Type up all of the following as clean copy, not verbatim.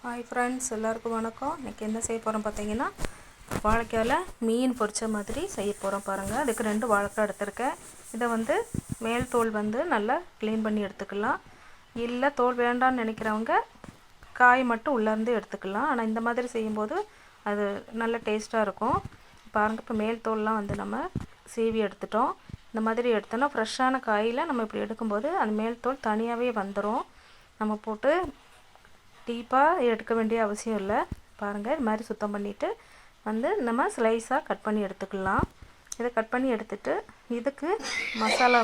Hi friends, எல்லாருக்கும் வணக்கம். இன்றைக்கி என்ன செய்ய போகிறோம் பார்த்தீங்கன்னா, வாழைக்காயில் மீன் பொரிச்ச மாதிரி செய்ய போகிறோம் பாருங்கள். அதுக்கு 2 வாழைக்காய் எடுத்திருக்கேன். இதை மேல் தோல் நல்லா க்ளீன் பண்ணி எடுத்துக்கலாம். இல்லை தோல் வேண்டான்னு நினைக்கிறவங்க காய் மட்டும் உள்ளேருந்து எடுத்துக்கலாம். ஆனால் இந்த மாதிரி செய்யும்போது அது நல்ல டேஸ்ட்டாக இருக்கும். பாருங்கள், இப்போ மேல் தோல்லாம் நம்ம சீவி எடுத்துட்டோம். இந்த மாதிரி எடுத்தோன்னா ஃப்ரெஷ்ஷான காயில் நம்ம இப்படி எடுக்கும்போது அந்த மேல் தோல் தனியாகவே வந்துடும். நம்ம போட்டு டீப்பாக எடுக்க வேண்டிய அவசியம் இல்லை. பாருங்கள், இது மாதிரி சுத்தம் பண்ணிவிட்டு நம்ம ஸ்லைஸாக கட் பண்ணி எடுத்துக்கலாம். இதை கட் பண்ணி எடுத்துகிட்டு இதுக்கு மசாலா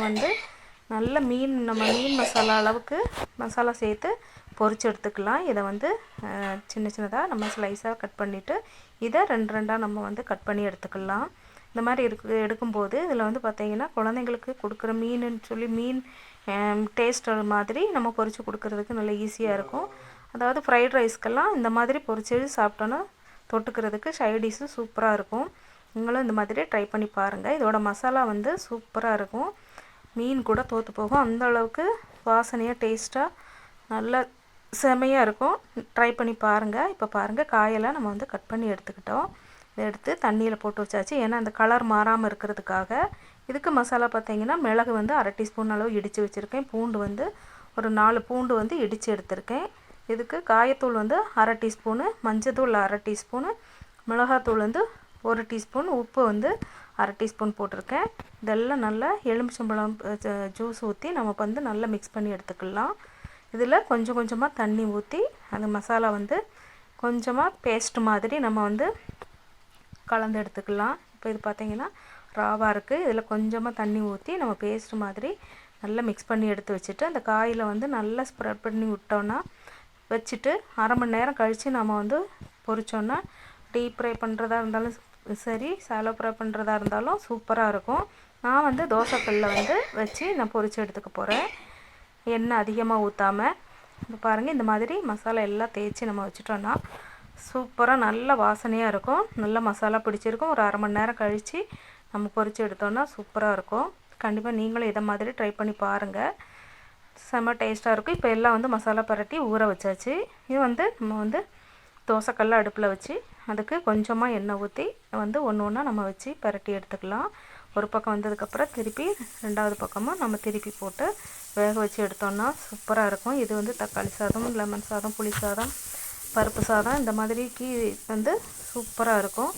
நல்ல நம்ம மீன் மசாலா அளவுக்கு மசாலா சேர்த்து பொரிச்சு எடுத்துக்கலாம். இதை சின்ன சின்னதாக நம்ம ஸ்லைஸாக கட் பண்ணிவிட்டு இதை 2 நம்ம கட் பண்ணி எடுத்துக்கலாம். இந்த மாதிரி எடுக்கும்போது இதில் பார்த்திங்கன்னா குழந்தைங்களுக்கு கொடுக்குற மீனுன்னு சொல்லி மீன் டேஸ்ட் மாதிரி நம்ம பொரித்து கொடுக்குறதுக்கு நல்ல ஈஸியாக இருக்கும். அதாவது ஃப்ரைட் ரைஸ்க்கெல்லாம் இந்த மாதிரி பொரிச்சு சாப்பிட்டோன்னா தொட்டுக்கிறதுக்கு சைடிஷ்ஷு சூப்பராக இருக்கும். நீங்களும் இந்த மாதிரி ட்ரை பண்ணி பாருங்கள். இதோட மசாலா சூப்பராக இருக்கும். மீன் கூட தோற்று போகும், அந்த அளவுக்கு வாசனையாக டேஸ்ட்டாக நல்ல செமையாக இருக்கும். ட்ரை பண்ணி பாருங்கள். இப்போ பாருங்கள், காயெல்லாம் நம்ம கட் பண்ணி எடுத்துக்கிட்டோம். இதை எடுத்து தண்ணியில் போட்டு வச்சாச்சு. ஏன்னா அந்த கலர் மாறாமல் இருக்கிறதுக்காக. இதுக்கு மசாலா பார்த்திங்கன்னா மிளகு 1/2 டீஸ்பூன் அளவு இடித்து வச்சுருக்கேன். பூண்டு ஒரு 4 பூண்டு இடித்து எடுத்திருக்கேன். இதுக்கு காயத்தூள் 1/2 டீஸ்பூனு, மஞ்சத்தூள் 1/2 டீஸ்பூனு, மிளகாத்தூள் 1 டீஸ்பூன், உப்பு 1/2 டீஸ்பூன் போட்டிருக்கேன். இதெல்லாம் நல்லா எலுமிச்சம்பழம் ஜூஸ் ஊற்றி நம்ம நல்லா மிக்ஸ் பண்ணி எடுத்துக்கலாம். இதில் கொஞ்சம் கொஞ்சமாக தண்ணி ஊற்றி அந்த மசாலா கொஞ்சமாக பேஸ்ட் மாதிரி நம்ம கலந்து எடுத்துக்கலாம். இப்போ இது பார்த்திங்கன்னா ராவாக இருக்குது. இதில் கொஞ்சமாக தண்ணி ஊற்றி நம்ம பேஸ்ட் மாதிரி நல்லா மிக்ஸ் பண்ணி எடுத்து வச்சுட்டு அந்த காயில் நல்லா ஸ்ப்ரெட் பண்ணி விட்டோன்னா வச்சுட்டு 1/2 மணி நேரம் கழித்து நம்ம பொரிச்சோன்னா டீப் ஃப்ரை பண்ணுறதா இருந்தாலும் சரி, சாலோ ஃப்ரை பண்ணுறதா இருந்தாலும் சூப்பராக இருக்கும். நான் தோசைக்கல்லில் வச்சு நான் பொரித்து எடுத்துக்க போகிறேன், எண்ணெய் அதிகமாக ஊற்றாமல். இப்போ பாருங்கள், இந்த மாதிரி மசாலா எல்லாம் தேய்ச்சி நம்ம வச்சுட்டோன்னா சூப்பராக நல்ல வாசனையாக இருக்கும். நல்ல மசாலா பிடிச்சிருக்கும். ஒரு 1/2 மணி நேரம் கழித்து நம்ம பொரித்து எடுத்தோன்னா சூப்பராக இருக்கும். கண்டிப்பாக நீங்களும் இதை மாதிரி ட்ரை பண்ணி பாருங்கள். செம்ம டேஸ்ட்டாக இருக்கும். இப்போ எல்லாம் மசாலா பரட்டி ஊற வச்சாச்சு. இது நம்ம தோசைக்கல்ல அடுப்பில் வச்சு அதுக்கு கொஞ்சமாக எண்ணெய் ஊற்றி ஒன்று ஒன்றா நம்ம வச்சு பரட்டி எடுத்துக்கலாம். ஒரு பக்கம் வந்ததுக்கப்புறம் திருப்பி 2வது பக்கமும் நம்ம திருப்பி போட்டு வேக வச்சு எடுத்தோன்னா சூப்பராக இருக்கும். இது தக்காளி சாதம், லெமன் சாதம், புளி சாதம், பருப்பு சாதம் இந்த மாதிரிக்கு சூப்பராக இருக்கும்.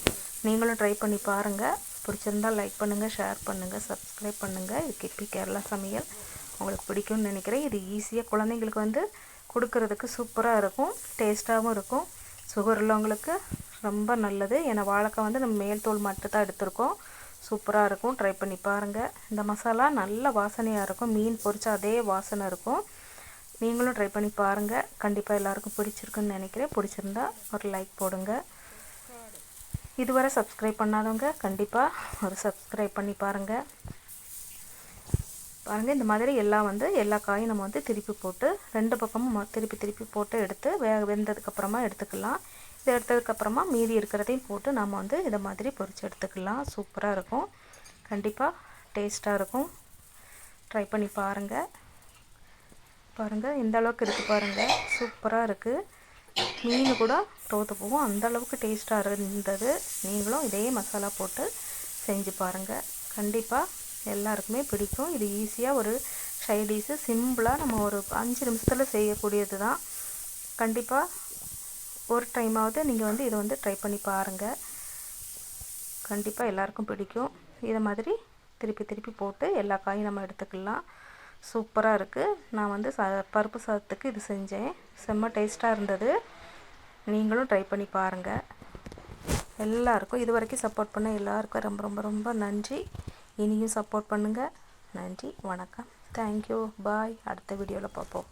நீங்களும் ட்ரை பண்ணி பாருங்கள். பிடிச்சிருந்தால் லைக் பண்ணுங்கள், ஷேர் பண்ணுங்கள், சப்ஸ்கிரைப் பண்ணுங்கள். இது கிப்பி கேரளா சமையல் உங்களுக்கு பிடிக்கும்னு நினைக்கிறேன். இது ஈஸியாக குழந்தைங்களுக்கு கொடுக்கறதுக்கு சூப்பராக இருக்கும், டேஸ்ட்டாகவும் இருக்கும். சுகர் உள்ளவங்களுக்கு ரொம்ப நல்லது. ஏன்னா வாழைக்காய் நம்ம மேல் தோல் மட்டும் தான் எடுத்திருக்கோம். சூப்பராக இருக்கும். ட்ரை பண்ணி பாருங்கள். இந்த மசாலா நல்ல வாசனையாக இருக்கும். மீன் பொரிச்சா அதே வாசனை இருக்கும். நீங்களும் ட்ரை பண்ணி பாருங்கள். கண்டிப்பாக எல்லாருக்கும் பிடிச்சிருக்குன்னு நினைக்கிறேன். பிடிச்சிருந்தா ஒரு லைக் போடுங்க. இதுவரை சப்ஸ்கிரைப் பண்ணாதவங்க கண்டிப்பாக ஒரு சப்ஸ்கிரைப் பண்ணி பாருங்கள். பாருங்கள், இந்த மாதிரி எல்லாம் எல்லா காயும் நம்ம திருப்பி போட்டு 2 பக்கமும் திருப்பி போட்டு எடுத்து வெந்ததுக்கப்புறமா எடுத்துக்கலாம். இதை எடுத்ததுக்கப்புறமா மீதி இருக்கிறதையும் போட்டு நம்ம இதை மாதிரி பொரித்து எடுத்துக்கலாம். சூப்பராக இருக்கும். கண்டிப்பாக டேஸ்ட்டாக இருக்கும். ட்ரை பண்ணி பாருங்கள். பாருங்கள், இந்த அளவுக்கு இருக்குது பாருங்கள், சூப்பராக இருக்குது. மீன் கூட தோற்று போகும், அந்தளவுக்கு டேஸ்ட்டாக இருந்தது. நீங்களும் இதே மசாலா போட்டு செஞ்சு பாருங்கள். கண்டிப்பாக எல்லாருக்குமே பிடிக்கும். இது ஈஸியாக ஒரு சைடிஷ்ஷு, சிம்பிளாக நம்ம ஒரு 5 நிமிஷத்தில் செய்யக்கூடியது தான். கண்டிப்பாக ஒரு டைமாவது நீங்கள் இதை ட்ரை பண்ணி பாருங்கள். கண்டிப்பாக எல்லாருக்கும் பிடிக்கும். இதை மாதிரி திருப்பி போட்டு எல்லா காயும் நம்ம எடுத்துக்கலாம். சூப்பராக இருக்குது. நான் பருப்பு சாதத்துக்கு இது செஞ்சேன். செம்ம டேஸ்ட்டாக இருந்தது. நீங்களும் ட்ரை பண்ணி பாருங்கள். எல்லாருக்கும் இது வரைக்கும் சப்போர்ட் பண்ண எல்லாருக்கும் ரொம்ப ரொம்ப ரொம்ப நன்றி. இனியும் சப்போர்ட் பண்ணுங்கள். நன்றி, வணக்கம், தேங்க்யூ, பாய். அடுத்த வீடியோவில் பார்ப்போம்.